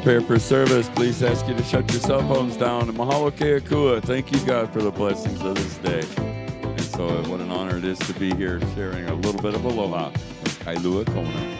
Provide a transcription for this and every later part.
prepare for service, please ask you to shut your cell phones down. And mahalo keakua. Thank you, God, for the blessings of this day. And so what an honor it is to be here sharing a little bit of aloha with Kailua Kona.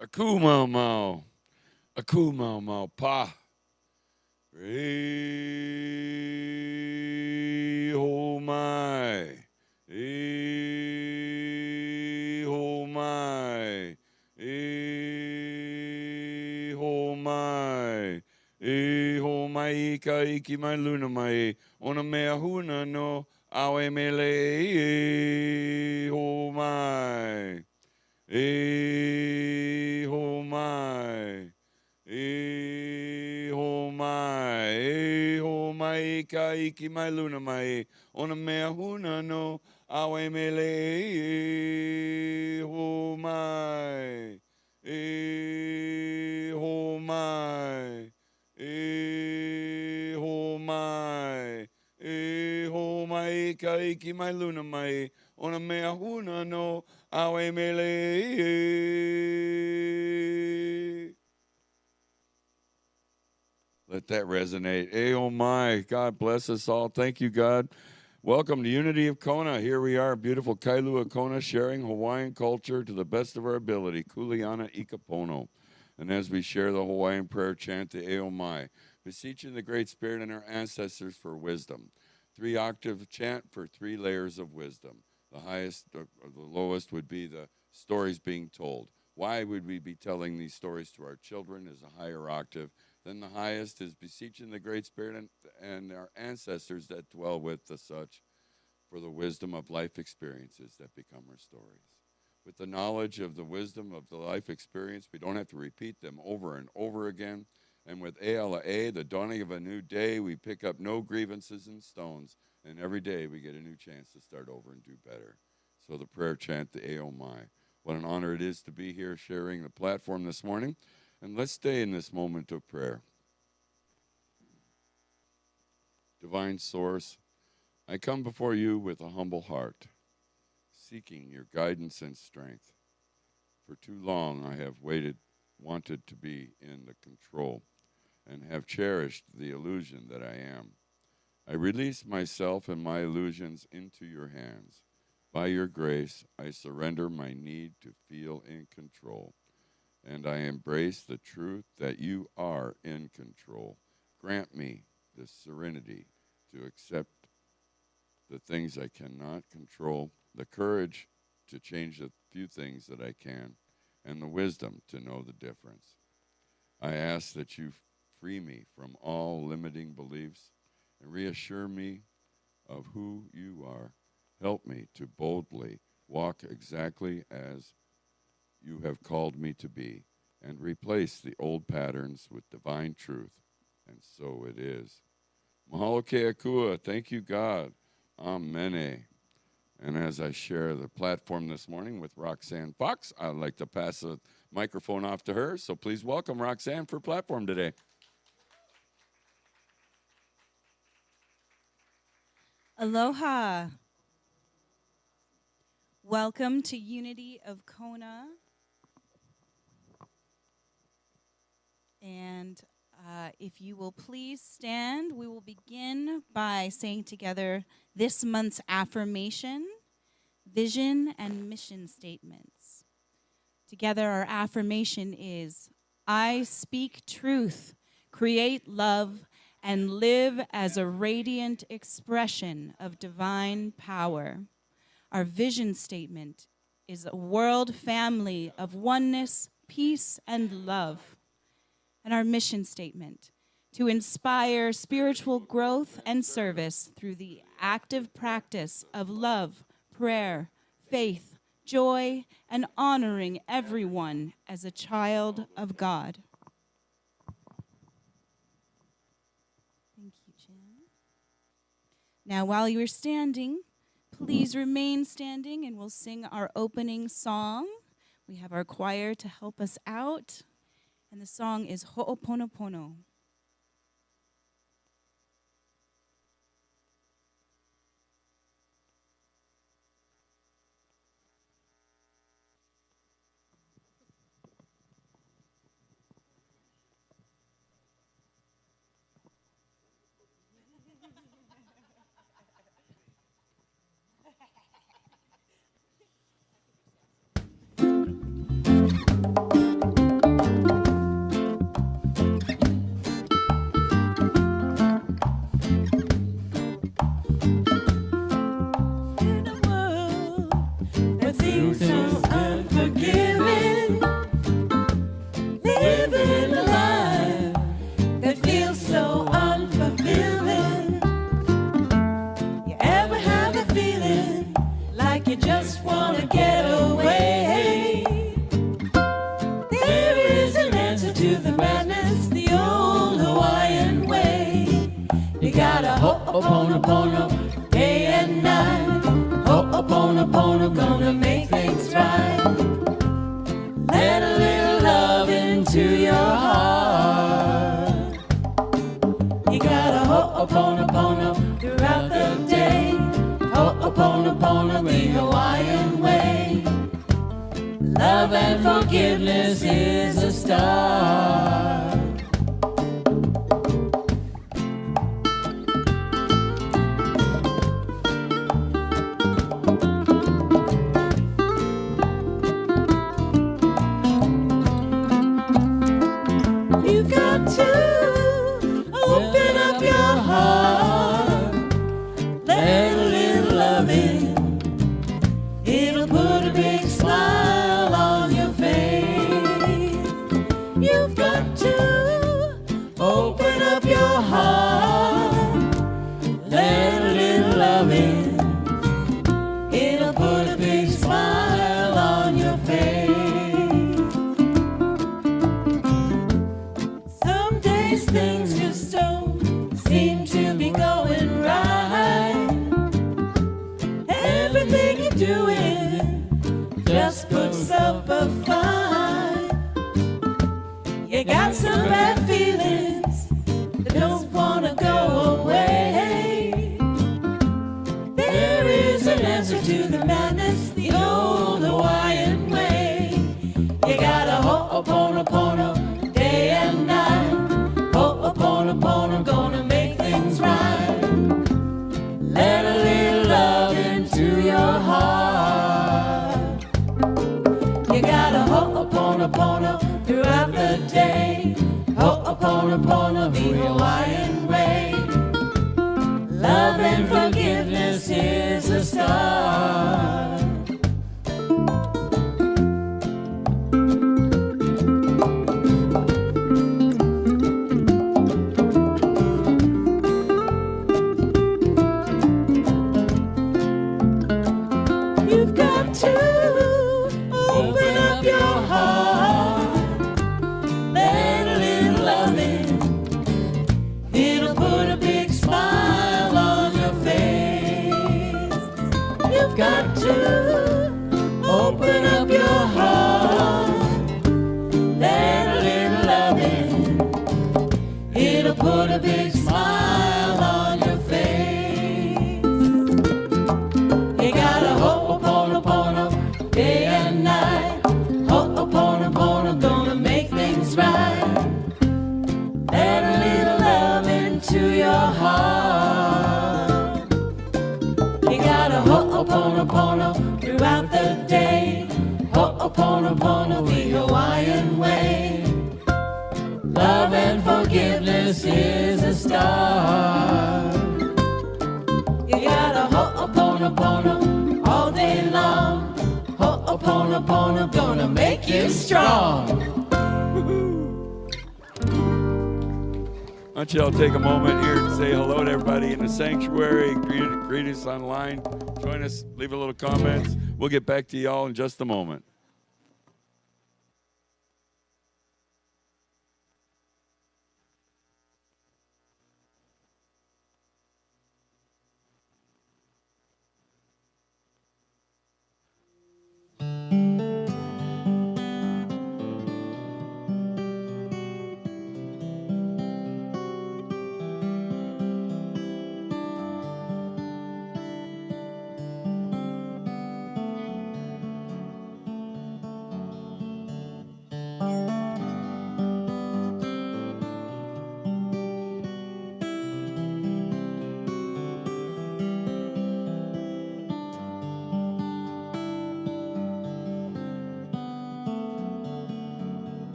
Aku mau mau. Aku mau mau pa. Re ho mai. E ho mai. E ho mai. E ho mai ka iki mai luna mai. Ona mea huna no awe mele e ho mai. E ho mai. E ho mai. E ho mai ka iki mai luna mai. Ona mea huna no awe mele e ho mai. E ho mai. E ho mai. E ho mai ka iki mai luna mai. Ona mea huna no awe mele. Let that resonate. Hey, oh my. God bless us all. Thank you, God. Welcome to Unity of Kona. Here we are, beautiful Kailua Kona, sharing Hawaiian culture to the best of our ability. Kuleana Ikapono. And as we share the Hawaiian prayer chant, the Eo Mai, beseeching the Great Spirit and our ancestors for wisdom. 3-octave chant for 3 layers of wisdom. The highest or the lowest would be the stories being told. Why would we be telling these stories to our children is a higher octave. Then the highest is beseeching the Great Spirit and our ancestors that dwell with the such for the wisdom of life experiences that become our stories. With the knowledge of the wisdom of the life experience, we don't have to repeat them over and over again. And with ALA, the dawning of a new day, we pick up no grievances and stones. And every day we get a new chance to start over and do better. So the prayer chant, the Eo Mai. What an honor it is to be here sharing the platform this morning. And let's stay in this moment of prayer. Divine Source, I come before you with a humble heart, seeking your guidance and strength. For too long I have wanted to be in the control, and have cherished the illusion that I am. I release myself and my illusions into your hands. By your grace, I surrender my need to feel in control. And I embrace the truth that you are in control. Grant me the serenity to accept the things I cannot control, the courage to change the few things that I can, and the wisdom to know the difference. I ask that you free me from all limiting beliefs and reassure me of who you are. Help me to boldly walk exactly as you have called me to be, and replace the old patterns with divine truth. And so it is. Mahalo keakua. Thank you, God. Amen. And as I share the platform this morning with Roxanne Fox, I'd like to pass the microphone off to her. So please welcome Roxanne for platform today. Aloha. Welcome to Unity of Kona. And If you will please stand, we will begin by saying together this month's affirmation, vision, and mission statements. Together, our affirmation is, I speak truth, create love, and live as a radiant expression of divine power. Our vision statement is a world family of oneness, peace, and love. And our mission statement, to inspire spiritual growth and service through the active practice of love, prayer, faith, joy, and honoring everyone as a child of God. Thank you, Jen. Now, while you are standing, please remain standing and we'll sing our opening song. We have our choir to help us out. And the song is Ho'oponopono. Ho'oponopono, day and night. Ho'oponopono, gonna make things right. Let a little love into your heart. You gotta ho'oponopono throughout the day. Ho'oponopono, the Hawaiian way. Love and forgiveness is a start. Throughout the day, Ho'oponopono, the Hawaiian way. Love and forgiveness is the start. You've got to open up your heart. Let a little love in. It'll put a big smile on your face. You've got to make you strong. Why don't you all take a moment here to say hello to everybody in the sanctuary, greet us online, join us, leave a little comments. We'll get back to y'all in just a moment.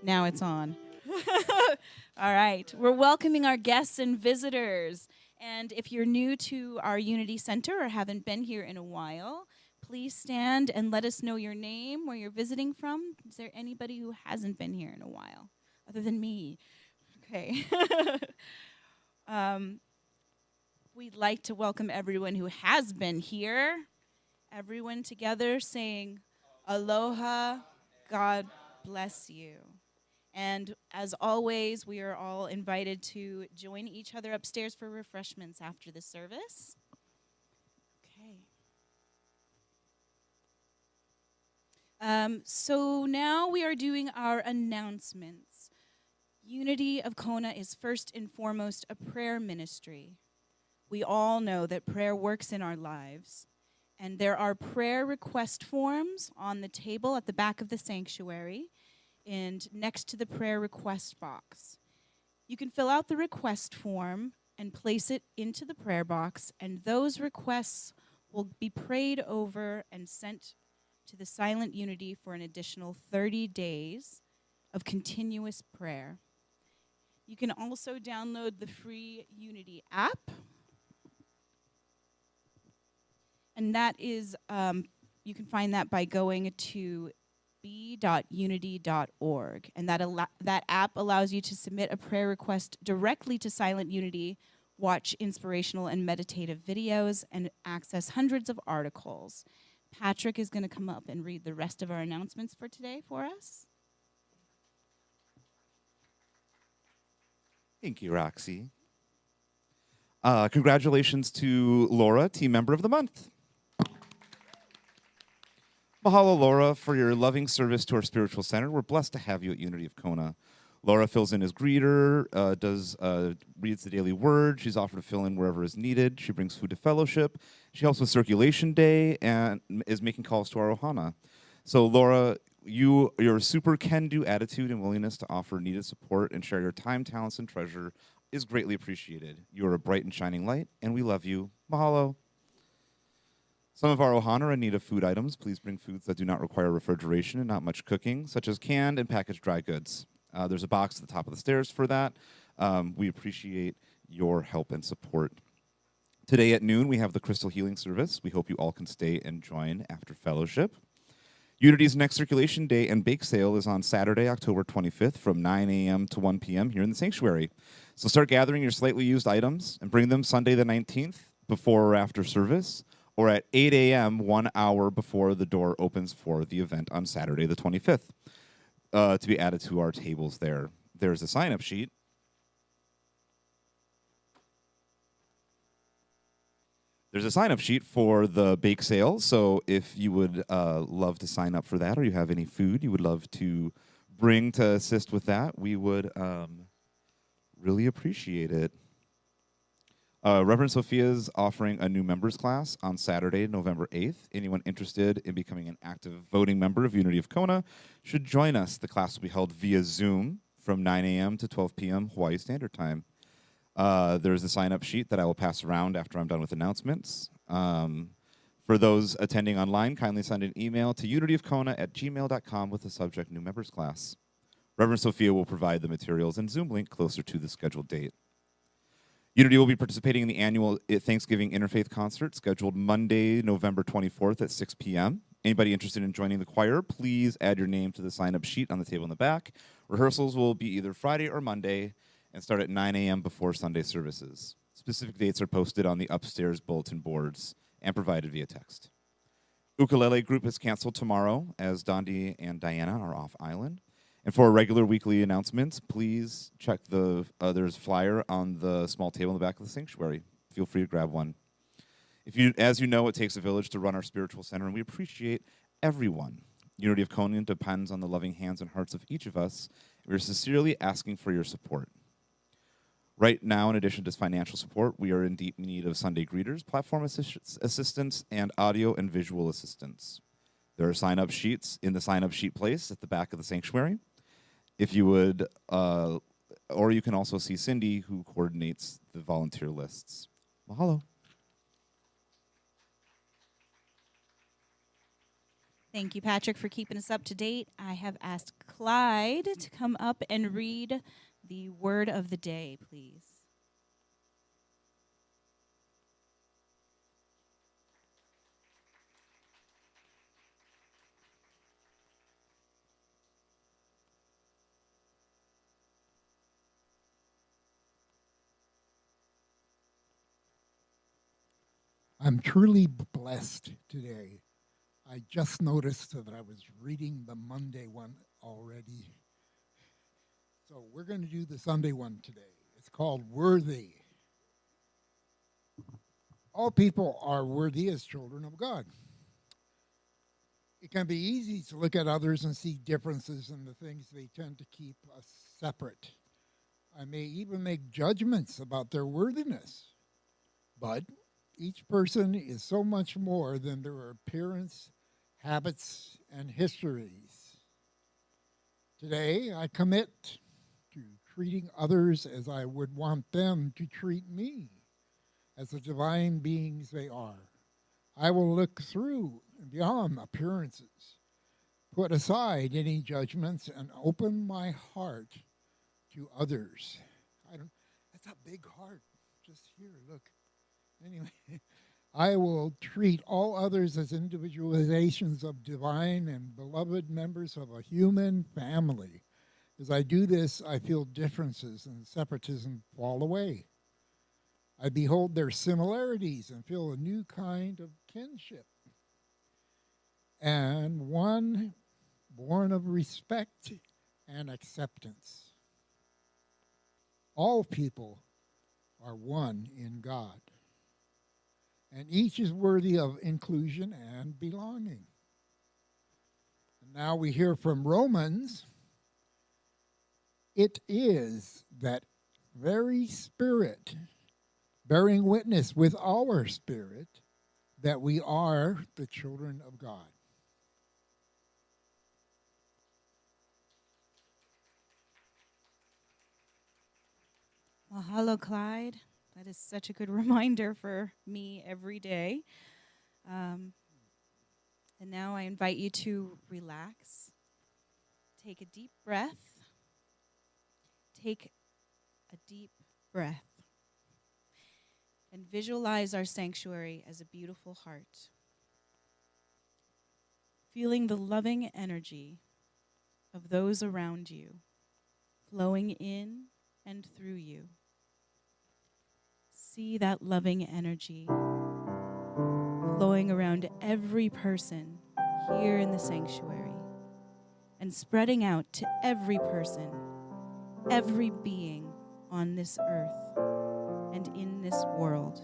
Now it's on. All right. We're welcoming our guests and visitors. And if you're new to our Unity Center or haven't been here in a while, please stand and let us know your name, where you're visiting from. Is there anybody who hasn't been here in a while, other than me? Okay. We'd like to welcome everyone who has been here. Everyone together saying, Aloha, God bless you. And as always, we are all invited to join each other upstairs for refreshments after the service. Okay. So now we are doing our announcements. Unity of Kona is first and foremost a prayer ministry. We all know that prayer works in our lives. And there are prayer request forms on the table at the back of the sanctuary and next to the prayer request box. You can fill out the request form and place it into the prayer box, and those requests will be prayed over and sent to the Silent Unity for an additional 30 days of continuous prayer. You can also download the free Unity app, and that is, you can find that by going to b.unity.org. And that app allows you to submit a prayer request directly to Silent Unity, watch inspirational and meditative videos, and access hundreds of articles. Patrick is going to come up and read the rest of our announcements for today for us. Thank you, Roxy. Congratulations to Laura, Team Member of the Month. Mahalo, Laura, for your loving service to our spiritual center. We're blessed to have you at Unity of Kona. Laura fills in as greeter, reads the daily word. She's offered to fill in wherever is needed. She brings food to fellowship. She helps with circulation day and is making calls to our ohana. So, Laura, your super can-do attitude and willingness to offer needed support and share your time, talents, and treasure is greatly appreciated. You are a bright and shining light, and we love you. Mahalo. Some of our ohana are in need of food items. Please bring foods that do not require refrigeration and not much cooking, such as canned and packaged dry goods. There's a box at the top of the stairs for that. We appreciate your help and support. Today at noon, we have the Crystal Healing Service. We hope you all can stay and join after fellowship. Unity's next circulation day and bake sale is on Saturday, October 25th from 9 a.m. to 1 p.m. here in the sanctuary. So start gathering your slightly used items and bring them Sunday the 19th before or after service, or at 8 a.m., 1 hour before the door opens for the event on Saturday the 25th, to be added to our tables there. There's a sign-up sheet. There's a sign-up sheet for the bake sale, so if you would love to sign up for that, or you have any food you would love to bring to assist with that, we would really appreciate it. Reverend Sophia is offering a new members class on Saturday, November 8th. Anyone interested in becoming an active voting member of Unity of Kona should join us. The class will be held via Zoom from 9 a.m. to 12 p.m. Hawaii Standard Time. There's a sign-up sheet that I will pass around after I'm done with announcements. For those attending online, kindly send an email to unityofkona@gmail.com with the subject New Members Class. Reverend Sophia will provide the materials and Zoom link closer to the scheduled date. Unity will be participating in the annual Thanksgiving Interfaith Concert scheduled Monday, November 24th at 6 p.m. Anybody interested in joining the choir, please add your name to the sign-up sheet on the table in the back. Rehearsals will be either Friday or Monday and start at 9 a.m. before Sunday services. Specific dates are posted on the upstairs bulletin boards and provided via text. Ukulele group is canceled tomorrow as Dondi and Diana are off island. And for regular weekly announcements, please check there's a flyer on the small table in the back of the sanctuary. Feel free to grab one. As you know, it takes a village to run our spiritual center, and we appreciate everyone. Unity of Kona depends on the loving hands and hearts of each of us. We are sincerely asking for your support. Right now, in addition to financial support, we are in deep need of Sunday greeters, platform assistants, and audio and visual assistants. There are sign-up sheets in the sign-up sheet place at the back of the sanctuary. If you would, or you can also see Cindy, who coordinates the volunteer lists. Mahalo. Thank you, Patrick, for keeping us up to date. I have asked Clyde to come up and read the word of the day, please. I'm truly blessed today. I just noticed that I was reading the Monday one already. So we're going to do the Sunday one today. It's called Worthy. All people are worthy as children of God. It can be easy to look at others and see differences in the things they tend to keep us separate. I may even make judgments about their worthiness. But each person is so much more than their appearance, habits, and histories. Today, I commit to treating others as I would want them to treat me, as the divine beings they are. I will look through and beyond appearances, put aside any judgments, and open my heart to others. I don't. That's a big heart. Just here, look. Anyway, I will treat all others as individualizations of divine and beloved members of a human family. As I do this, I feel differences and separatism fall away. I behold their similarities and feel a new kind of kinship, and one born of respect and acceptance. All people are one in God, and each is worthy of inclusion and belonging. And now we hear from Romans. It is that very Spirit bearing witness with our spirit that we are the children of God. Mahalo, Clyde. That is such a good reminder for me every day. And now I invite you to relax. Take a deep breath. Take a deep breath. And visualize our sanctuary as a beautiful heart. Feeling the loving energy of those around you flowing in and through you. See that loving energy flowing around every person here in the sanctuary and spreading out to every person, every being on this earth and in this world.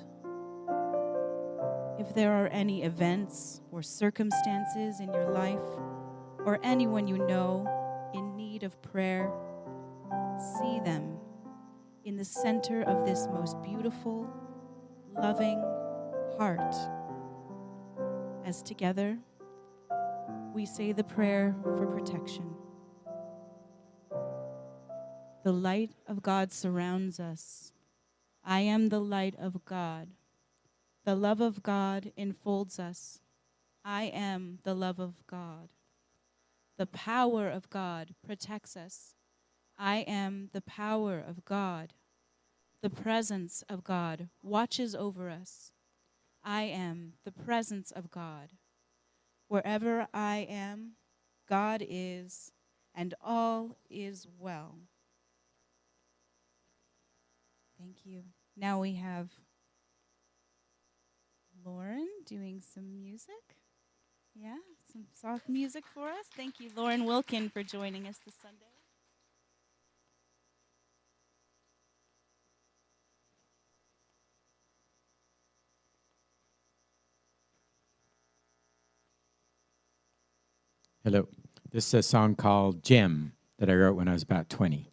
If there are any events or circumstances in your life or anyone you know in need of prayer, see them in the center of this most beautiful, loving heart. As together, we say the prayer for protection. The light of God surrounds us. I am the light of God. The love of God enfolds us. I am the love of God. The power of God protects us. I am the power of God. The presence of God watches over us. I am the presence of God. Wherever I am, God is, and all is well. Thank you. Now we have Lauren doing some music. Yeah, some soft music for us. Thank you, Lauren Wilkin, for joining us this Sunday. Hello. This is a song called Gem that I wrote when I was about 20.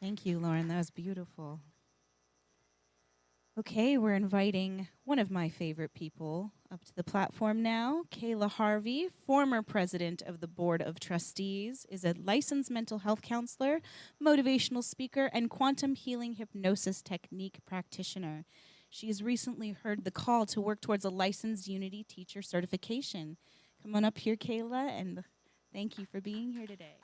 Thank you, Lauren. That was beautiful. Okay, we're inviting one of my favorite people up to the platform now. Kayla Harvey, former president of the Board of Trustees, is a licensed mental health counselor, motivational speaker, and quantum healing hypnosis technique practitioner. She has recently heard the call to work towards a licensed Unity teacher certification. Come on up here, Kayla, and thank you for being here today.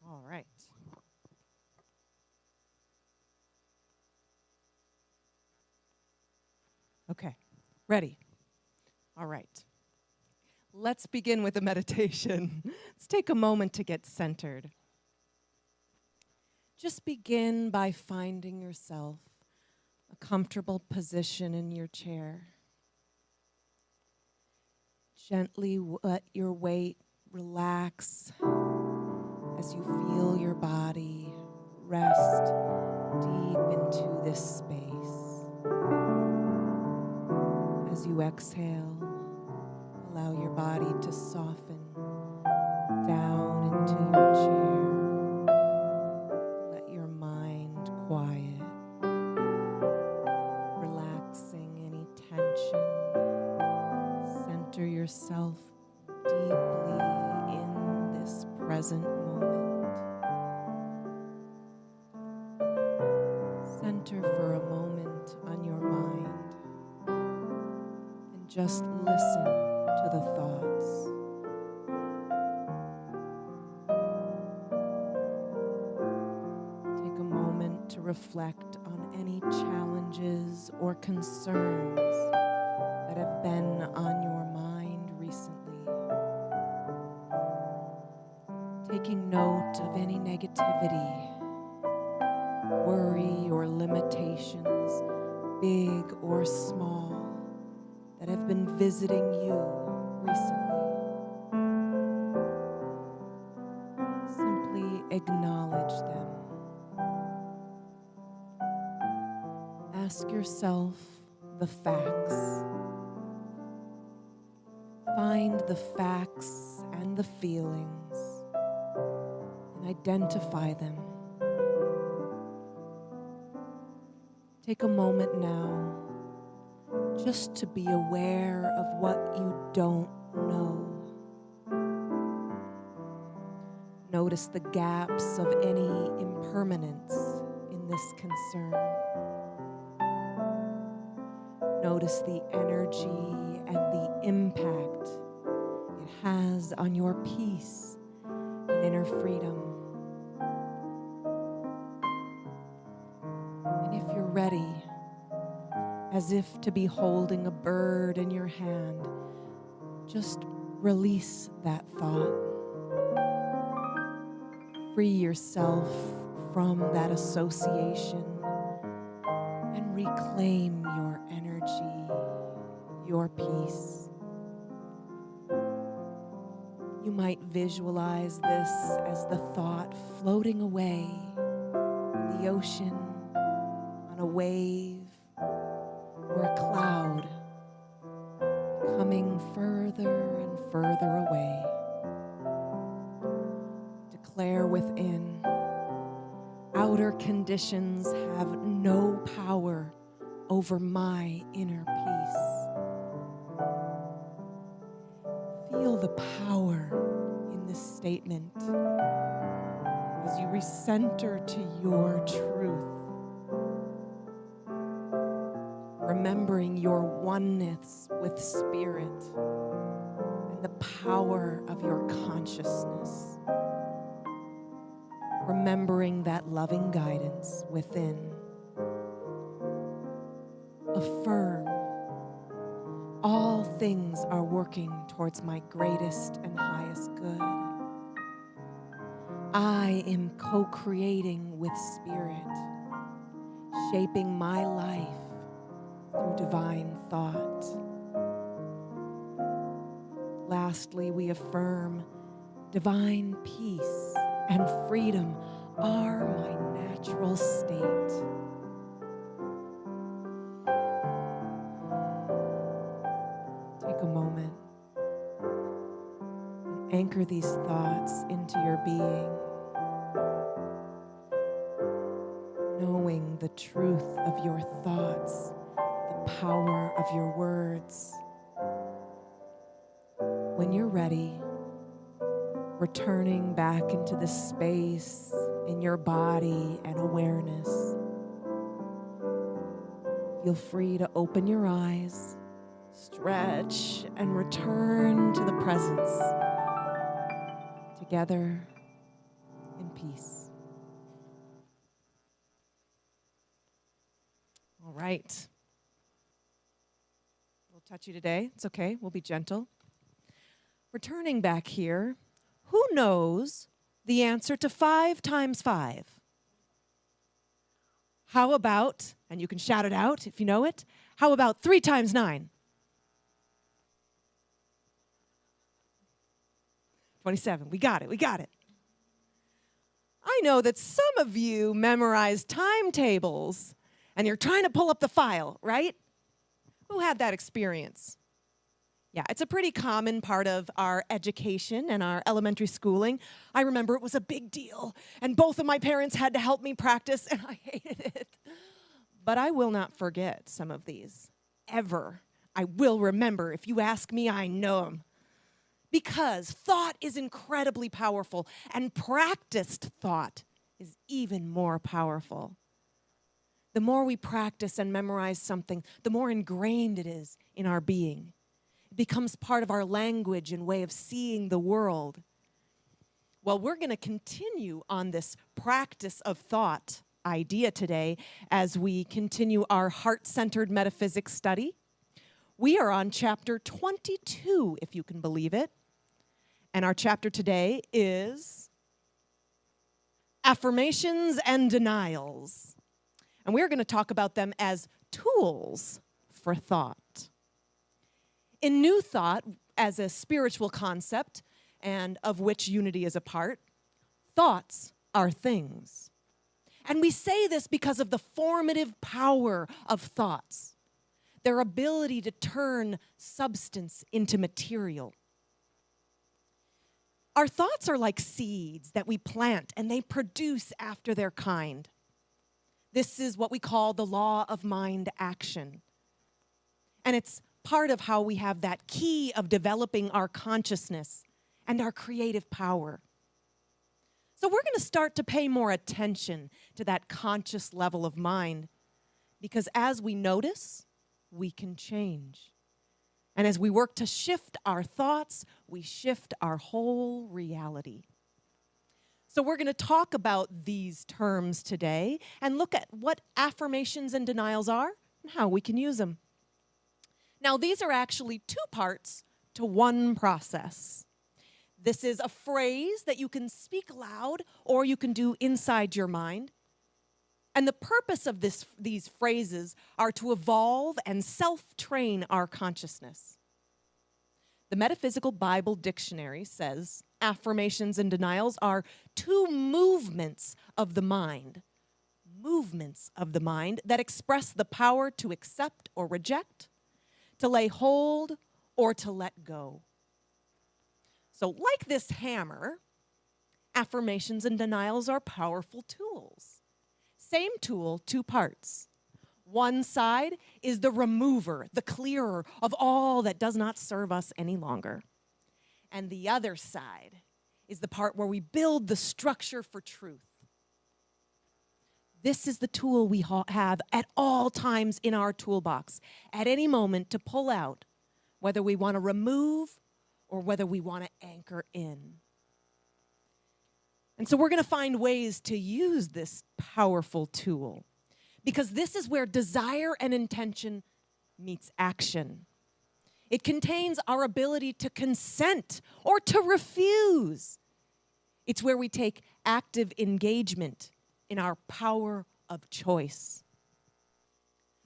All right. Okay, ready? All right. Let's begin with a meditation. Let's take a moment to get centered. Just begin by finding yourself a comfortable position in your chair. Gently let your weight relax as you feel your body rest deep into this space. As you exhale, allow your body to soften down into your chair. Let your mind quiet, relaxing any tension. Center yourself deeply in this present moment. Center for a moment on your mind and just listen to the thoughts. Take a moment to reflect on any challenges or concerns that have been on your mind recently. Taking note of any negativity, worry, or limitations, big or small, that have been visiting you recently. Simply acknowledge them. Ask yourself the facts. Find the facts and the feelings and identify them. Take a moment now just to be aware of what you don't know. Notice the gaps of any impermanence in this concern. Notice the energy and the impact it has on your peace and inner freedom. And if you're ready, as if to be holding a bird in your hand, just release that thought. Free yourself from that association and reclaim your energy, your peace. You might visualize this as the thought floating away in the ocean, on a wave, or a cloud, coming further and further away. Declare within, outer conditions have no power over my inner peace. Feel the power in this statement as you recenter to your truth, remembering your oneness with spirit and the power of your consciousness. Remembering that loving guidance within. Affirm, all things are working towards my greatest and highest good. I am co-creating with spirit, shaping my life through divine thought. Lastly, we affirm divine peace and freedom are my natural state. anchor these thoughts into your being, knowing the truth of your thoughts, the power of your words. When you're ready, returning back into the space in your body and awareness, feel free to open your eyes, stretch, and return to the presence, together in peace. All right. We'll touch you today. It's okay. We'll be gentle. Returning back here, who knows the answer to 5 times 5? How about, and you can shout it out if you know it, how about 3 times 9? 27. We got it. We got it. I know that some of you memorize timetables and you're trying to pull up the file, right? Who had that experience? Yeah, it's a pretty common part of our education and our elementary schooling. I remember it was a big deal, and both of my parents had to help me practice, and I hated it. But I will not forget some of these, ever. I will remember. If you ask me, I know them. Because thought is incredibly powerful, and practiced thought is even more powerful. The more we practice and memorize something, the more ingrained it is in our being. It becomes part of our language and way of seeing the world. Well, we're going to continue on this practice of thought idea today as we continue our heart-centered metaphysics study. We are on chapter 22, if you can believe it. And our chapter today is affirmations and denials. And we're going to talk about them as tools for thought. In New Thought, as a spiritual concept, and of which unity is a part, thoughts are things. And we say this because of the formative power of thoughts, their ability to turn substance into material. Our thoughts are like seeds that we plant, and they produce after their kind. This is what we call the law of mind action. And it's part of how we have that key of developing our consciousness and our creative power. So we're going to start to pay more attention to that conscious level of mind, because as we notice, we can change. And as we work to shift our thoughts, we shift our whole reality. So we're going to talk about these terms today and look at what affirmations and denials are and how we can use them. Now, these are actually 2 parts to one process. This is a phrase that you can speak aloud or you can do inside your mind. And the purpose of these phrases are to evolve and self-train our consciousness. The Metaphysical Bible Dictionary says affirmations and denials are 2 movements of the mind that express the power to accept or reject, to lay hold, or to let go. So like this hammer, affirmations and denials are powerful tools. Same tool, 2 parts. One side is the remover, the clearer of all that does not serve us any longer. And the other side is the part where we build the structure for truth. This is the tool we have at all times in our toolbox, at any moment to pull out, whether we want to remove or whether we want to anchor in. And so we're going to find ways to use this powerful tool, because this is where desire and intention meets action. It contains our ability to consent or to refuse. It's where we take active engagement in our power of choice.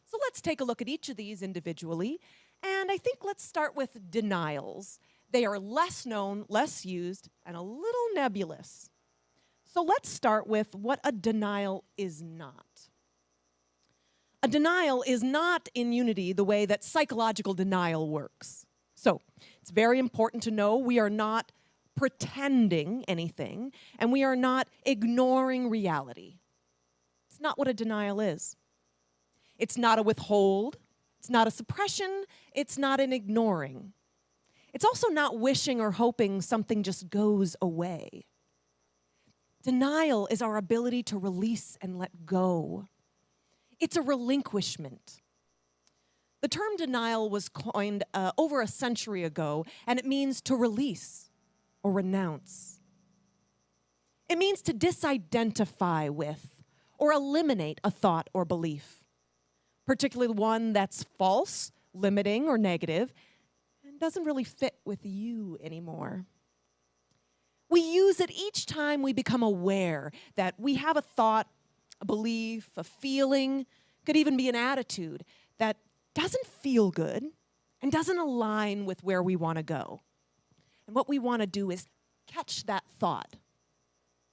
So let's take a look at each of these individually. And I think let's start with denials. They are less known, less used, and a little nebulous. So let's start with what a denial is not. A denial is not in unity the way that psychological denial works. So it's very important to know we are not pretending anything, and we are not ignoring reality. It's not what a denial is. It's not a withhold. It's not a suppression. It's not an ignoring. It's also not wishing or hoping something just goes away. Denial is our ability to release and let go. It's a relinquishment. The term denial was coined over a century ago, and it means to release or renounce. It means to disidentify with or eliminate a thought or belief, particularly one that's false, limiting, or negative, and doesn't really fit with you anymore. We use it each time we become aware that we have a thought, a belief, a feeling, could even be an attitude that doesn't feel good and doesn't align with where we want to go. And what we want to do is catch that thought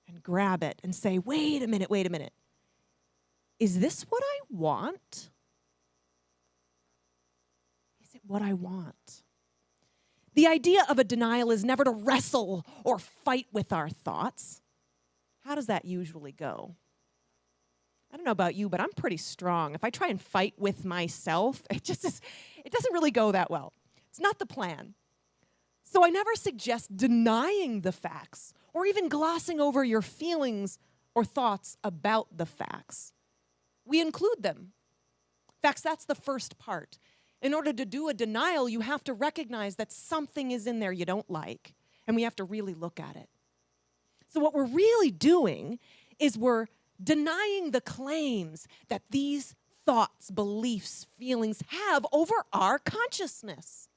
and grab it and say, wait a minute. Is this what I want? Is it what I want? The idea of a denial is never to wrestle or fight with our thoughts. How does that usually go? I don't know about you, but I'm pretty strong. If I try and fight with myself, it doesn't really go that well. It's not the plan. So I never suggest denying the facts or even glossing over your feelings or thoughts about the facts. We include them. In fact, that's the first part. In order to do a denial, you have to recognize that something is in there you don't like, and we have to really look at it. So what we're really doing is we're denying the claims that these thoughts, beliefs, feelings have over our consciousness.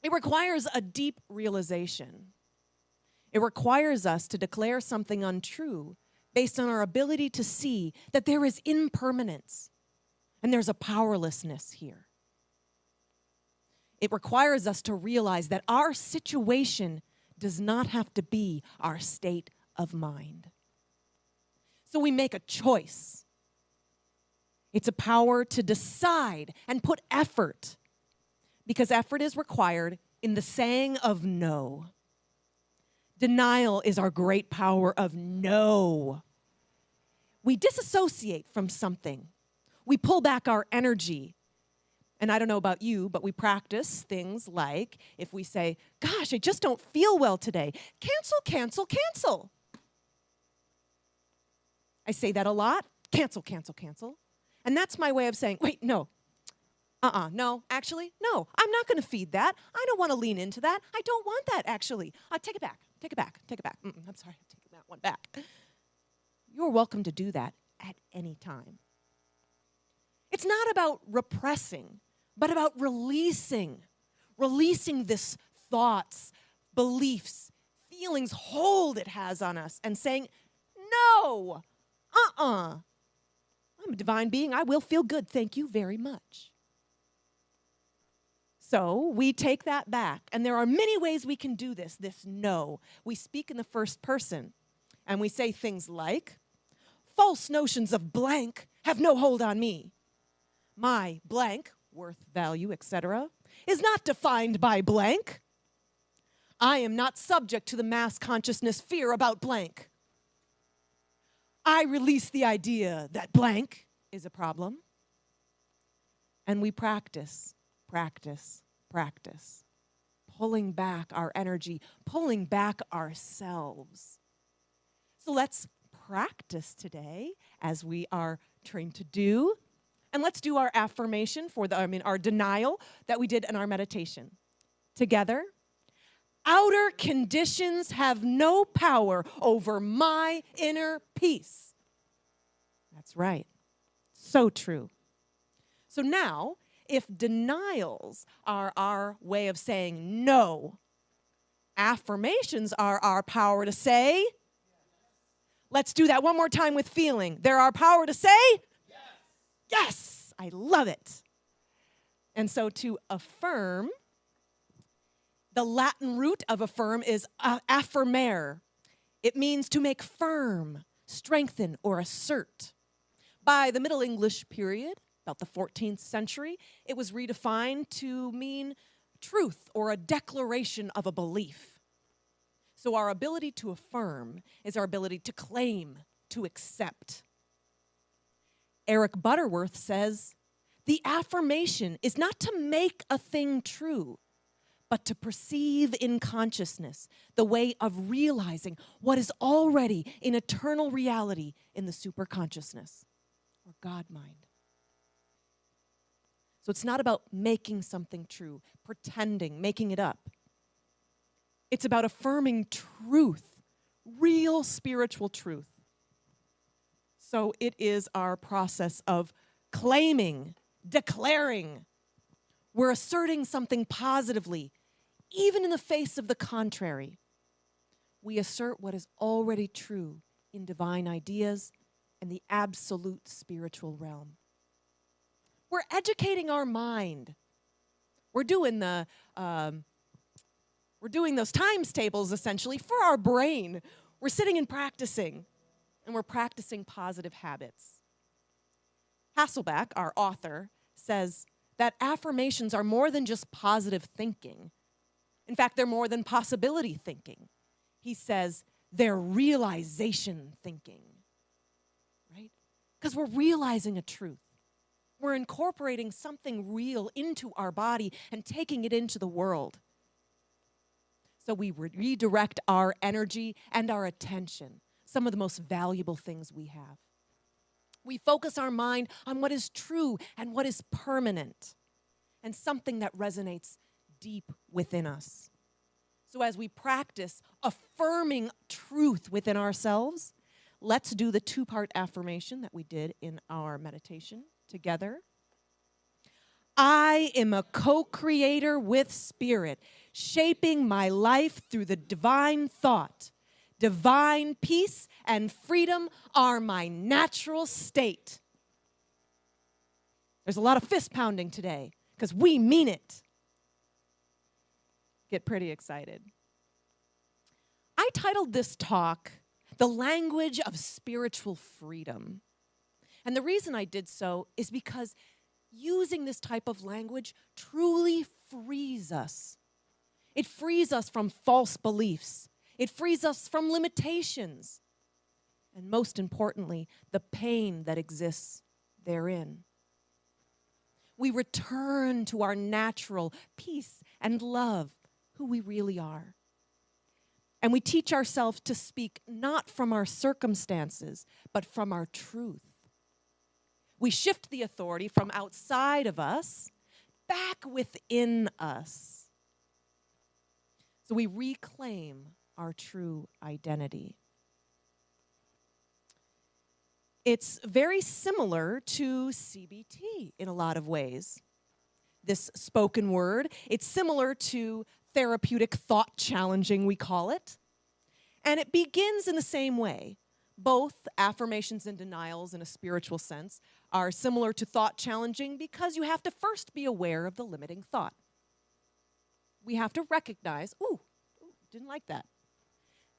It requires a deep realization. It requires us to declare something untrue based on our ability to see that there is impermanence and there's a powerlessness here. It requires us to realize that our situation does not have to be our state of mind. So we make a choice. It's a power to decide and put effort, because effort is required in the saying of no. Denial is our great power of no. We disassociate from something. We pull back our energy. And I don't know about you, but we practice things like if we say, gosh, I just don't feel well today. Cancel. I say that a lot. Cancel. And that's my way of saying, wait, no. No, actually, no. I'm not going to feed that. I don't want to lean into that. I don't want that, actually. Take it back. I'm sorry, I'm taking that one back. You're welcome to do that at any time. It's not about repressing, but about releasing this thoughts, beliefs, feelings, hold it has on us, and saying, no, I'm a divine being. I will feel good. Thank you very much. So we take that back, and there are many ways we can do this no. We speak in the first person, and we say things like, false notions of blank have no hold on me. My blank, worth, value, etc., is not defined by blank. I am not subject to the mass consciousness fear about blank. I release the idea that blank is a problem. And we practice, pulling back our energy, pulling back ourselves. So let's practice today as we are trained to do. And let's do our affirmation for our denial that we did in our meditation. Together. Outer conditions have no power over my inner peace. That's right. So true. So now, if denials are our way of saying no, affirmations are our power to say. Let's do that one more time with feeling. They're our power to say. Yes, I love it. And so to affirm, the Latin root of affirm is affirmare. It means to make firm, strengthen, or assert. By the Middle English period, about the 14th century, it was redefined to mean truth or a declaration of a belief. So our ability to affirm is our ability to claim, to accept. Eric Butterworth says, the affirmation is not to make a thing true, but to perceive in consciousness the way of realizing what is already in eternal reality in the superconsciousness, or God mind. So it's not about making something true, pretending, making it up. It's about affirming truth, real spiritual truth. So it is our process of claiming, declaring. We're asserting something positively, even in the face of the contrary. We assert what is already true in divine ideas and the absolute spiritual realm. We're educating our mind. We're doing those times tables essentially for our brain. We're sitting and practicing, and we're practicing positive habits. Hasselbeck, our author, says that affirmations are more than just positive thinking. In fact, they're more than possibility thinking. He says they're realization thinking, right? Because we're realizing a truth. We're incorporating something real into our body and taking it into the world. So we redirect our energy and our attention, some of the most valuable things we have. We focus our mind on what is true and what is permanent, and something that resonates deep within us. So as we practice affirming truth within ourselves, let's do the two-part affirmation that we did in our meditation together. I am a co-creator with Spirit, shaping my life through the divine thought. Divine peace and freedom are my natural state. There's a lot of fist pounding today because we mean it. Get pretty excited. I titled this talk, The Language of Spiritual Freedom. And the reason I did so is because using this type of language truly frees us. It frees us from false beliefs. It frees us from limitations. And most importantly, the pain that exists therein. We return to our natural peace and love, who we really are. And we teach ourselves to speak not from our circumstances, but from our truth. We shift the authority from outside of us back within us. So we reclaim our true identity. It's very similar to CBT in a lot of ways. This spoken word, it's similar to therapeutic thought challenging, we call it. And it begins in the same way. Both affirmations and denials in a spiritual sense are similar to thought challenging because you have to first be aware of the limiting thought. We have to recognize, ooh, didn't like that.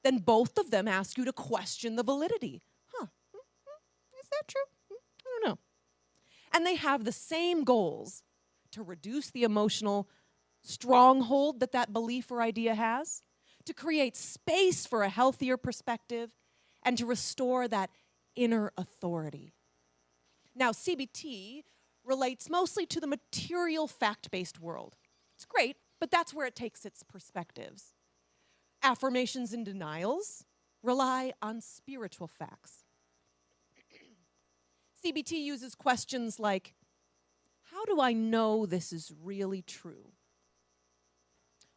Then both of them ask you to question the validity. Is that true? I don't know. And they have the same goals: to reduce the emotional stronghold that belief or idea has, to create space for a healthier perspective, and to restore that inner authority. Now, CBT relates mostly to the material fact-based world. It's great, but that's where it takes its perspectives. Affirmations and denials rely on spiritual facts. CBT uses questions like, how do I know this is really true?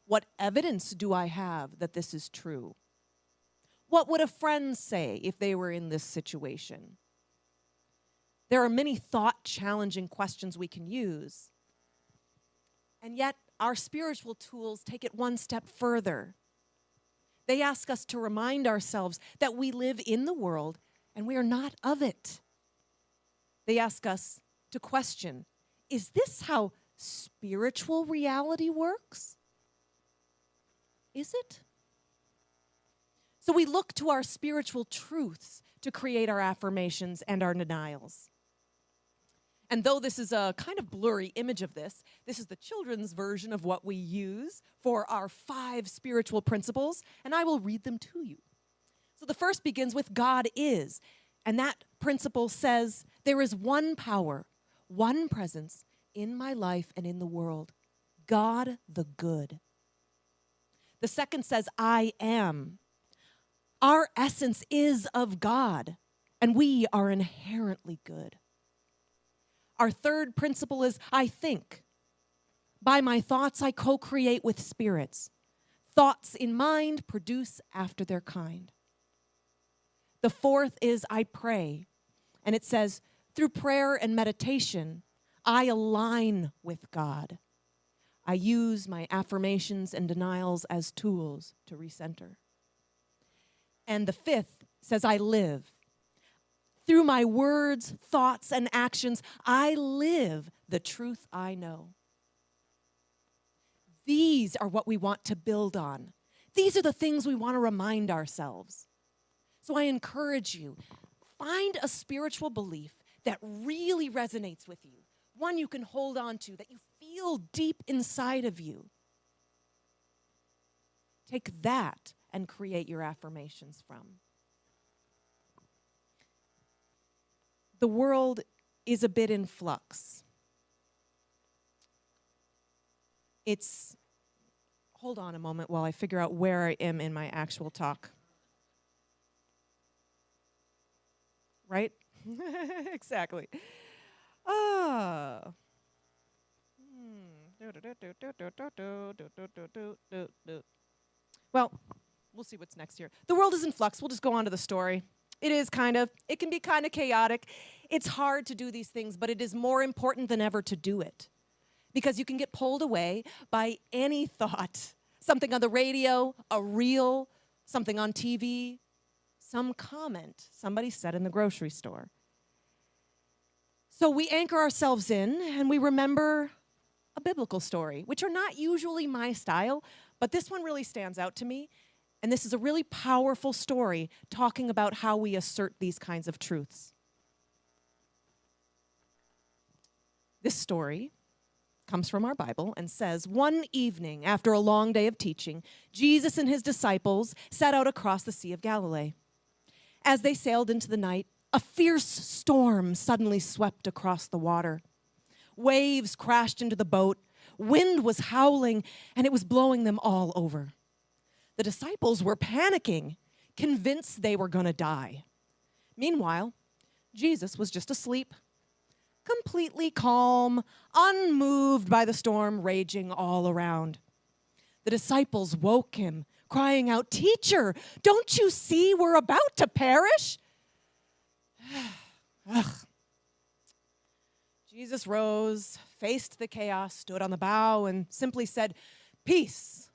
What evidence do I have that this is true? What would a friend say if they were in this situation? There are many thought-challenging questions we can use. And yet, our spiritual tools take it one step further. They ask us to remind ourselves that we live in the world and we are not of it. They ask us to question, is this how spiritual reality works? Is it? So we look to our spiritual truths to create our affirmations and our denials. And though this is a kind of blurry image of this is the children's version of what we use for our 5 spiritual principles, and I will read them to you. So the first begins with God is, and that principle says there is one power, one presence in my life and in the world, God the good. The second says I am. Our essence is of God, and we are inherently good. Our third principle is I think. By my thoughts, I co-create with spirits. Thoughts in mind produce after their kind. The fourth is I pray. And it says, through prayer and meditation, I align with God. I use my affirmations and denials as tools to recenter. And the fifth says I live. Through my words, thoughts, and actions, I live the truth I know. These are what we want to build on. These are the things we want to remind ourselves. So I encourage you, find a spiritual belief that really resonates with you, one you can hold on to, that you feel deep inside of you. Take that and create your affirmations from. The world is a bit in flux. Hold on a moment while I figure out where I am in my actual talk. Right? Exactly. Well, we'll see what's next here. The world is in flux. We'll just go on to the story. It can be kind of chaotic. It's hard to do these things, but it is more important than ever to do it. Because you can get pulled away by any thought. Something on the radio, a reel, something on TV, some comment somebody said in the grocery store. So we anchor ourselves in and we remember a biblical story, which are not usually my style, but this one really stands out to me. And this is a really powerful story talking about how we assert these kinds of truths. This story comes from our Bible and says, one evening after a long day of teaching, Jesus and his disciples set out across the Sea of Galilee. As they sailed into the night, a fierce storm suddenly swept across the water. Waves crashed into the boat, wind was howling, and it was blowing them all over. The disciples were panicking, convinced they were going to die. Meanwhile, Jesus was just asleep, completely calm, unmoved by the storm raging all around. The disciples woke him, crying out, "Teacher, don't you see we're about to perish?" Jesus rose, faced the chaos, stood on the bow, and simply said, "Peace,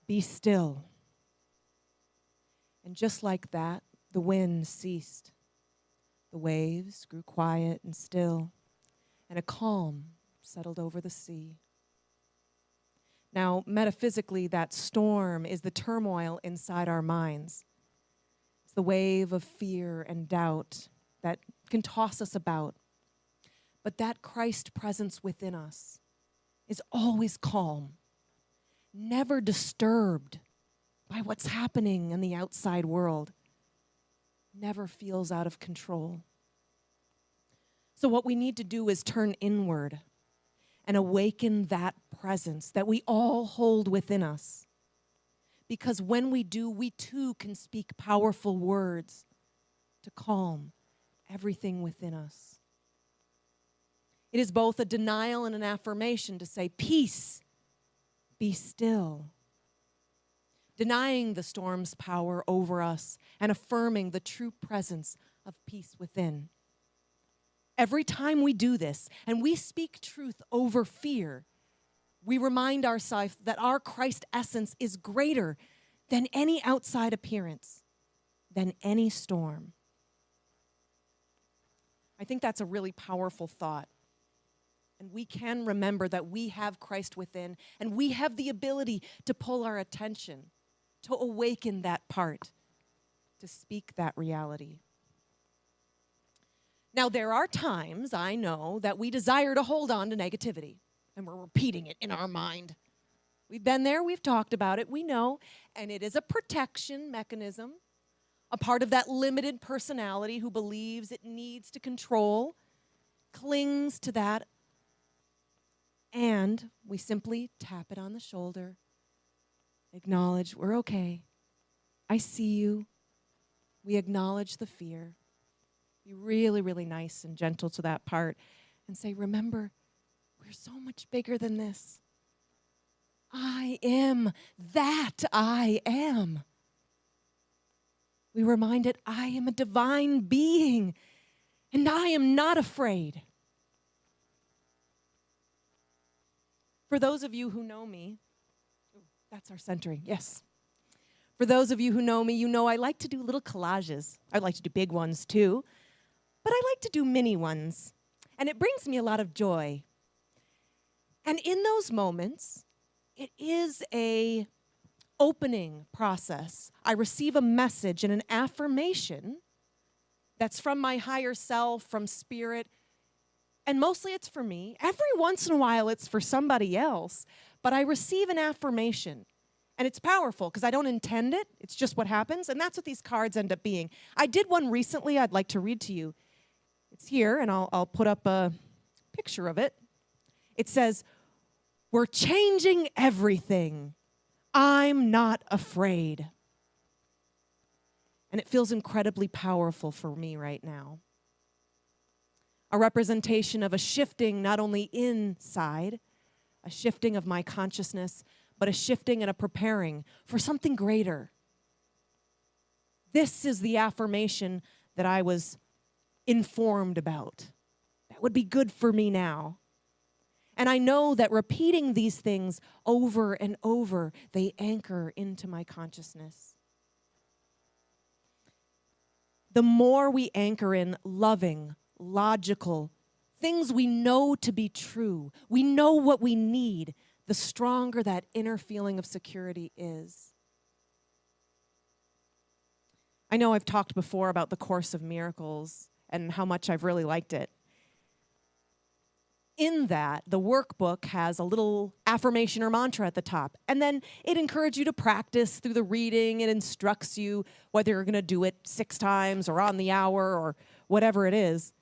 be still." And just like that, the wind ceased. The waves grew quiet and still, and a calm settled over the sea. Now, metaphysically, that storm is the turmoil inside our minds. It's the wave of fear and doubt that can toss us about. But that Christ presence within us is always calm, never disturbed by what's happening in the outside world, never feels out of control. So what we need to do is turn inward and awaken that presence that we all hold within us. Because when we do, we too can speak powerful words to calm everything within us. It is both a denial and an affirmation to say, "Peace, be still." Denying the storm's power over us and affirming the true presence of peace within. Every time we do this and we speak truth over fear, we remind ourselves that our Christ essence is greater than any outside appearance, than any storm. I think that's a really powerful thought. And we can remember that we have Christ within, and we have the ability to pull our attention, to awaken that part, to speak that reality. Now, there are times, I know, that we desire to hold on to negativity, and we're repeating it in our mind. We've been there, we've talked about it, we know, and it is a protection mechanism, a part of that limited personality who believes it needs to control, clings to that, and we simply tap it on the shoulder, acknowledge, we're okay, I see you, we acknowledge the fear. Be really, really nice and gentle to that part and say, remember, we're so much bigger than this. I am that I am. We remind it, I am a divine being, and I am not afraid. For those of you who know me, that's our centering, yes. For those of you who know me, you know I like to do little collages. I like to do big ones too, but I like to do mini ones, and it brings me a lot of joy. And in those moments, it is a opening process. I receive a message and an affirmation that's from my higher self, from spirit, and mostly it's for me. Every once in a while it's for somebody else, but I receive an affirmation, and it's powerful because I don't intend it. It's just what happens, and that's what these cards end up being. I did one recently I'd like to read to you. It's here, and I'll put up a picture of it. It says, we're changing everything. I'm not afraid. And it feels incredibly powerful for me right now. A representation of a shifting not only inside, a shifting of my consciousness, but a shifting and a preparing for something greater. This is the affirmation that I was informed about. That would be good for me now. And I know that repeating these things over and over, they anchor into my consciousness. The more we anchor in loving, logical, things we know to be true, we know what we need, the stronger that inner feeling of security is. I know I've talked before about the Course of Miracles and how much I've really liked it. In that, the workbook has a little affirmation or mantra at the top, and then it encourages you to practice through the reading. It instructs you whether you're going to do it 6 times or on the hour or whatever it is.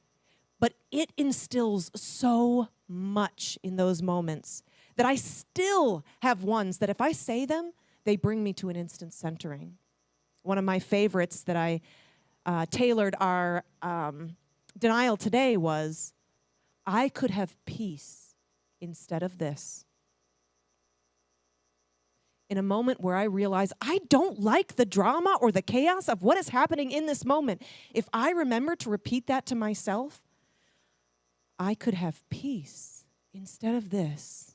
But it instills so much in those moments that I still have ones that if I say them, they bring me to an instant centering. One of my favorites that I tailored our denial today was, I could have peace instead of this. In a moment where I realize I don't like the drama or the chaos of what is happening in this moment, if I remember to repeat that to myself, I could have peace instead of this.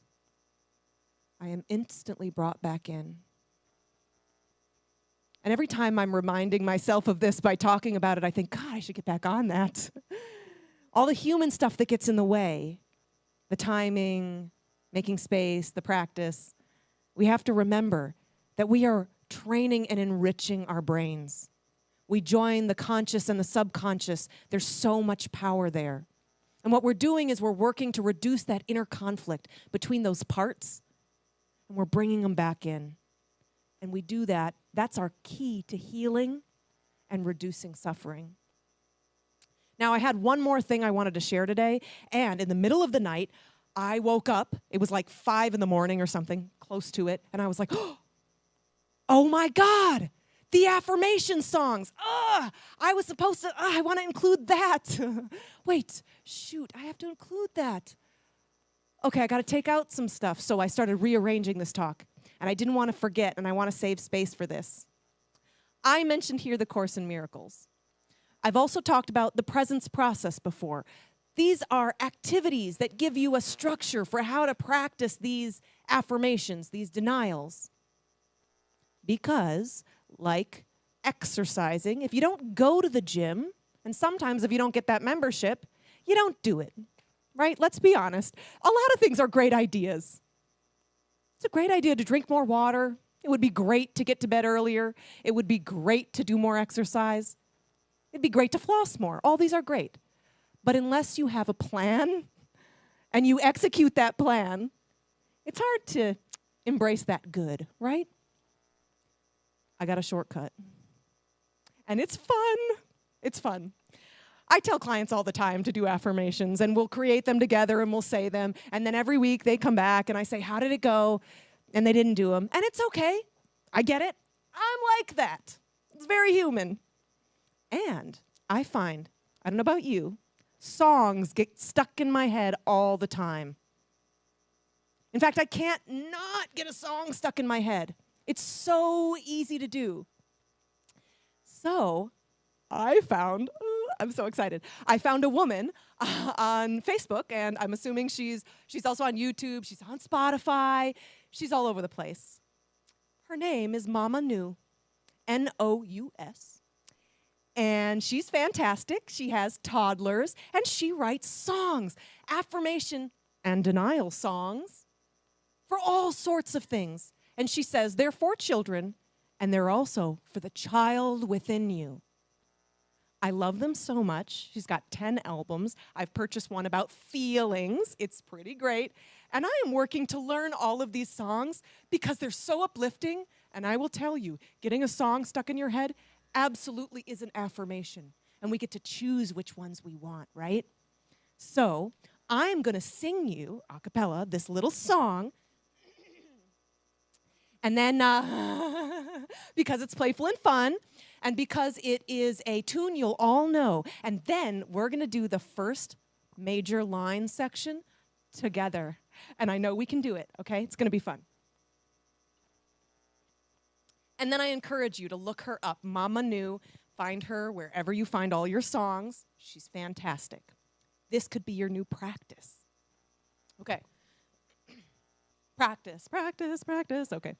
I am instantly brought back in. And every time I'm reminding myself of this by talking about it, I think, God, I should get back on that. All the human stuff that gets in the way, the timing, making space, the practice, we have to remember that we are training and enriching our brains. We join the conscious and the subconscious. There's so much power there. And what we're doing is we're working to reduce that inner conflict between those parts, and we're bringing them back in. And we do that. That's our key to healing and reducing suffering. Now, I had one more thing I wanted to share today, and in the middle of the night, I woke up. It was like 5 in the morning or something, close to it, and I was like, oh my God, the affirmation songs. I was supposed to, I want to include that. Wait, shoot, I have to include that. Okay, I got to take out some stuff, so I started rearranging this talk, and I didn't want to forget, and I want to save space for this. I mentioned here the Course in Miracles. I've also talked about the presence process before. These are activities that give you a structure for how to practice these affirmations, these denials. Because, like exercising, if you don't go to the gym, and sometimes if you don't get that membership, you don't do it, right? Let's be honest. A lot of things are great ideas. It's a great idea to drink more water. It would be great to get to bed earlier. It would be great to do more exercise. It'd be great to floss more. All these are great. But unless you have a plan and you execute that plan, it's hard to embrace that good, right? I got a shortcut. And it's fun. It's fun. I tell clients all the time to do affirmations, and we'll create them together and we'll say them. And then every week they come back and I say, how did it go? And they didn't do them. And it's okay. I get it. I'm like that. It's very human. And I find, I don't know about you, songs get stuck in my head all the time. In fact, I can't not get a song stuck in my head. It's so easy to do. So I found, I'm so excited. I found a woman on Facebook, and I'm assuming she's also on YouTube. She's on Spotify. She's all over the place. Her name is Mama Nous, Nous. And she's fantastic. She has toddlers, and she writes songs, affirmation and denial songs for all sorts of things. And she says they're for children, and they're also for the child within you. I love them so much. She's got 10 albums. I've purchased one about feelings. It's pretty great. And I am working to learn all of these songs because they're so uplifting. And I will tell you, getting a song stuck in your head absolutely is an affirmation. And we get to choose which ones we want, right? So I'm going to sing you a cappella this little song. And then, because it's playful and fun, and because it is a tune you'll all know, and then we're going to do the first major line section together. And I know we can do it, okay? It's going to be fun. And then I encourage you to look her up, Mama Nous. Find her wherever you find all your songs. She's fantastic. This could be your new practice. Okay. Practice, practice, practice. Okay.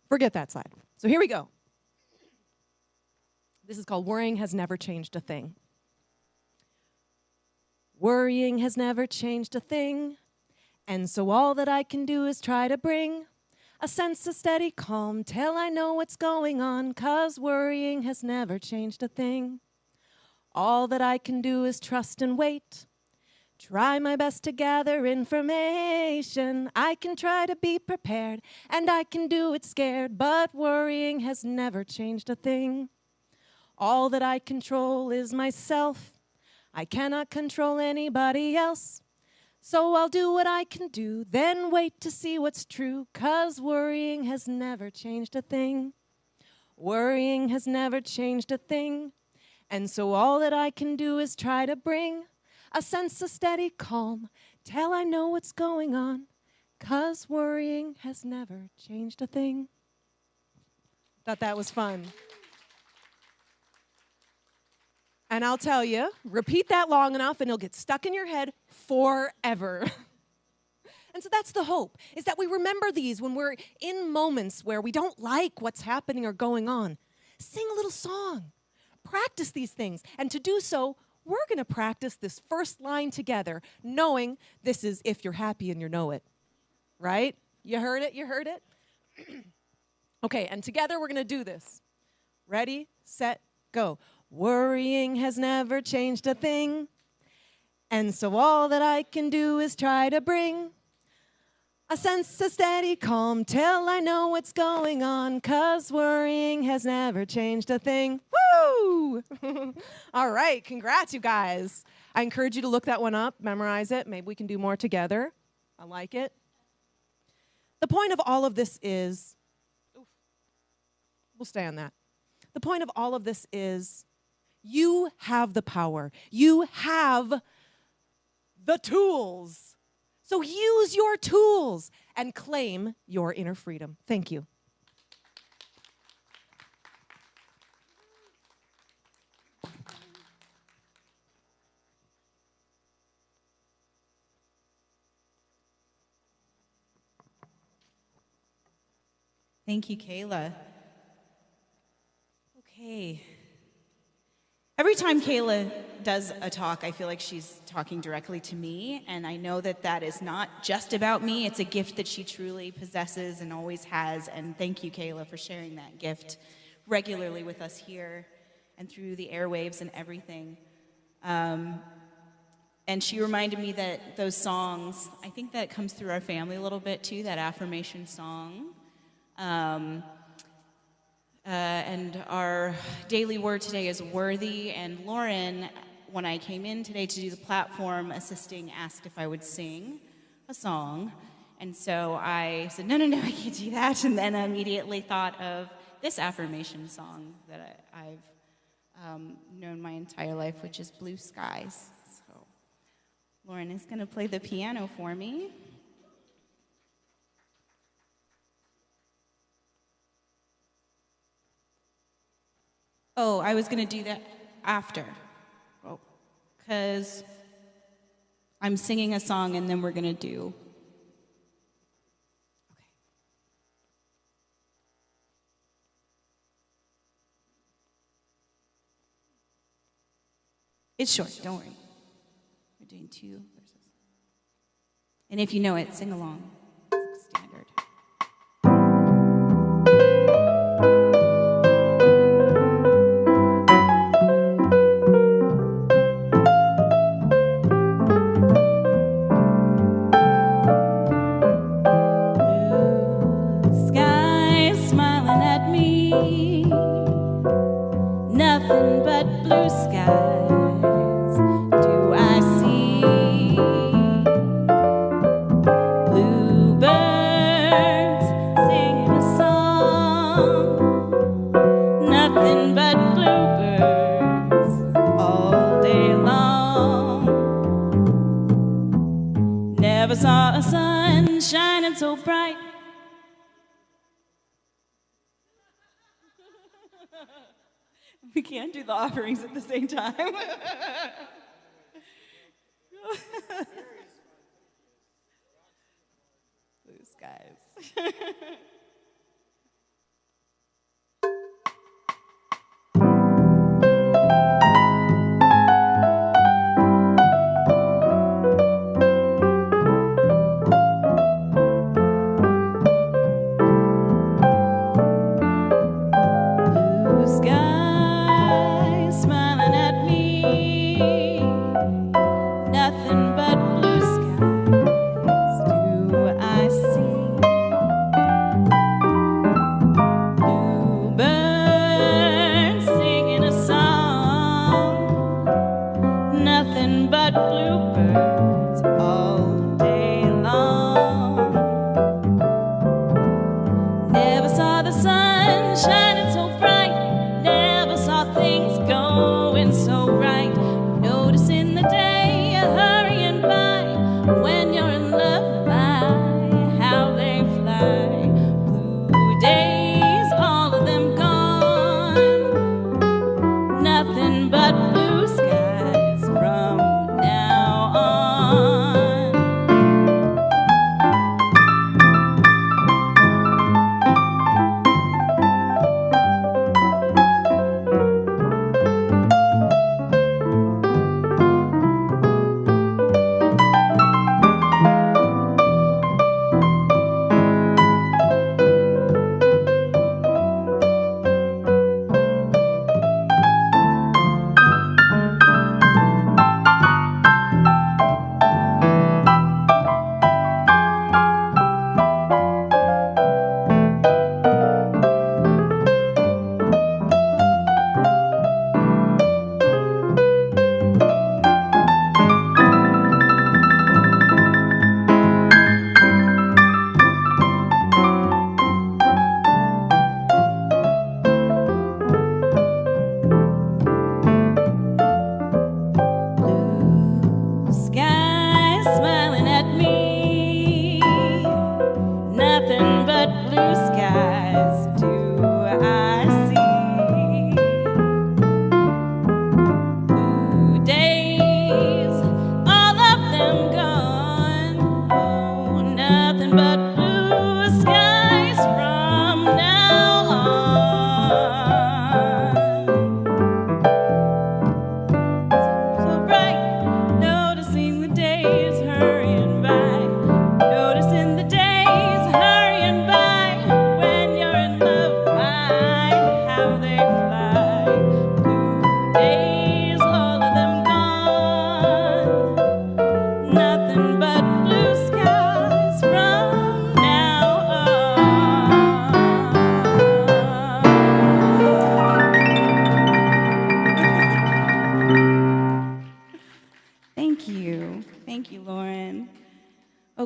Forget that side. So here we go. This is called Worrying Has Never Changed a Thing. Worrying has never changed a thing, and so all that I can do is try to bring a sense of steady calm till I know what's going on, 'cause worrying has never changed a thing. All that I can do is trust and wait. Try my best to gather information. I can try to be prepared, and I can do it scared, but worrying has never changed a thing. All that I control is myself. I cannot control anybody else. So I'll do what I can do, then wait to see what's true, 'cause worrying has never changed a thing. Worrying has never changed a thing, and so all that I can do is try to bring a sense of steady calm till I know what's going on, 'cause worrying has never changed a thing. Thought that was fun. And I'll tell you, repeat that long enough and it'll get stuck in your head forever. And so that's the hope, is that we remember these when we're in moments where we don't like what's happening or going on. Sing a little song. Practice these things. And to do so, we're going to practice this first line together, knowing this is if you're happy and you know it. Right? You heard it? You heard it? Okay, and together we're going to do this. Ready, set, go. Worrying has never changed a thing, and so all that I can do is try to bring a sense of steady calm till I know what's going on, 'cause worrying has never changed a thing. Woo! All right, congrats, you guys. I encourage you to look that one up, memorize it. Maybe we can do more together. I like it. The point of all of this is, we'll stay on that. The point of all of this is you have the power. You have the tools. So use your tools and claim your inner freedom. Thank you. Thank you, Kayla. Okay. Every time Kayla does a talk, I feel like she's talking directly to me, and I know that that is not just about me. It's a gift that she truly possesses and always has, and thank you, Kayla, for sharing that gift regularly with us here and through the airwaves and everything. And she reminded me that those songs, I think that comes through our family a little bit too, that affirmation song. And our daily word today is worthy. And Lauren, when I came in today to do the platform assisting, asked if I would sing a song. And so I said, no, I can't do that. And then I immediately thought of this affirmation song that I've known my entire life, which is Blue Skies. So Lauren is going to play the piano for me. Oh, I was going to do that after. Oh, because I'm singing a song and then we're going to do. Okay. It's short, don't worry. We're doing 2 verses. And if you know it, sing along. It's standard. Nothing but blue skies do I see. Bluebirds singing a song. Nothing but bluebirds all day long. Never saw a sun shining so bright. We can't do the offerings at the same time. Blue skies. Nothing but blue skies do I see.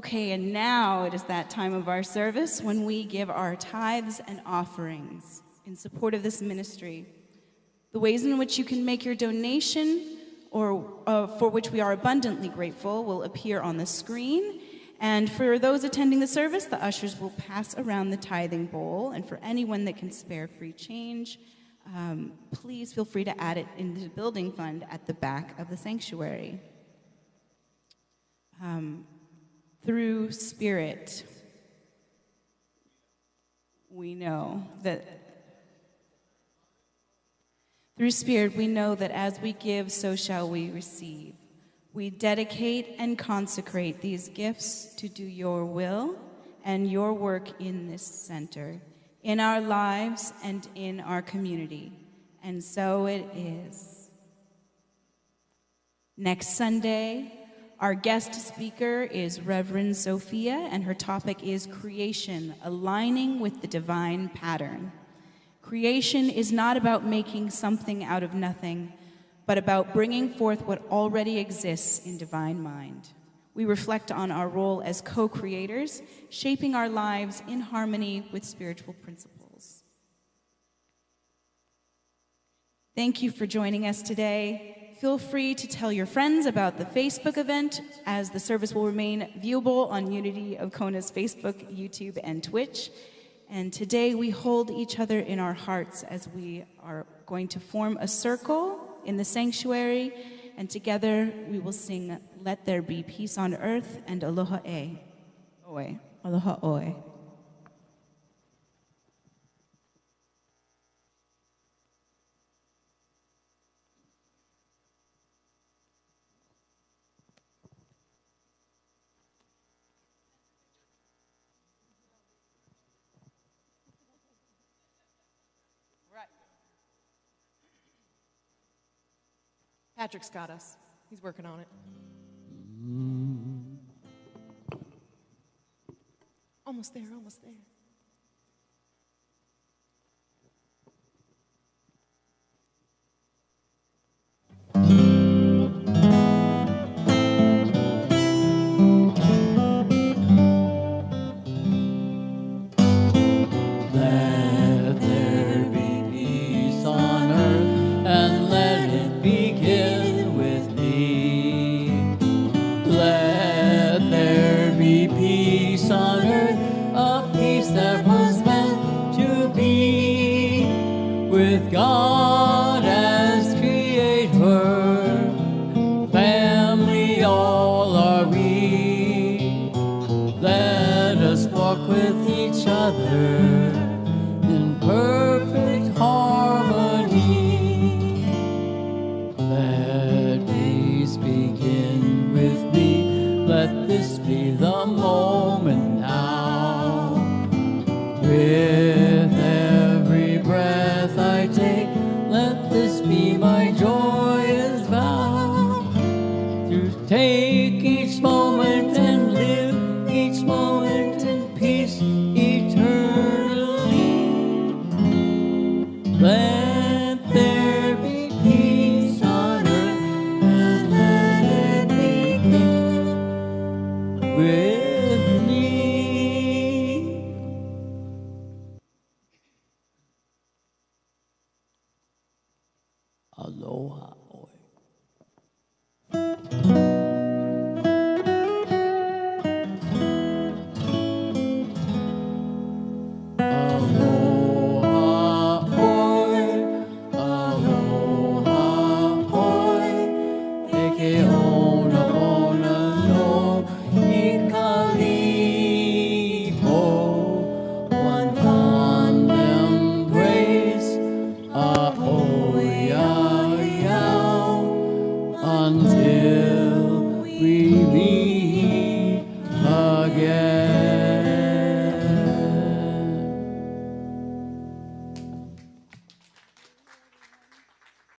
Okay, and now it is that time of our service when we give our tithes and offerings in support of this ministry. The ways in which you can make your donation, or for which we are abundantly grateful, will appear on the screen. And for those attending the service, the ushers will pass around the tithing bowl. And for anyone that can spare free change, please feel free to add it into the building fund at the back of the sanctuary. Through Spirit, we know that as we give, so shall we receive. We dedicate and consecrate these gifts to do your will and your work in this center, in our lives and in our community. And so it is. Next Sunday, our guest speaker is Reverend Sophia, and her topic is Creation, Aligning with the Divine Pattern. Creation is not about making something out of nothing, but about bringing forth what already exists in divine mind. We reflect on our role as co-creators, shaping our lives in harmony with spiritual principles. Thank you for joining us today. Feel free to tell your friends about the Facebook event, as the service will remain viewable on Unity of Kona's Facebook, YouTube, and Twitch. And today we hold each other in our hearts as we are going to form a circle in the sanctuary, and together we will sing Let There Be Peace on Earth and Aloha E. Oe. Aloha Oe. Patrick's got us. He's working on it. Almost there, almost there. Let there be peace on earth, and let it begin with me. Let there be peace on earth, a peace that was meant to be, with God as creator, family all are we. Let us walk with each other in perfect harmony. Let peace begin with me. Let this be the moment now. With every breath I take, let this be my joyous vow. To take each moment and live each moment in peace eternally. Let there be peace on earth, and let it begin with me. Aloha. Until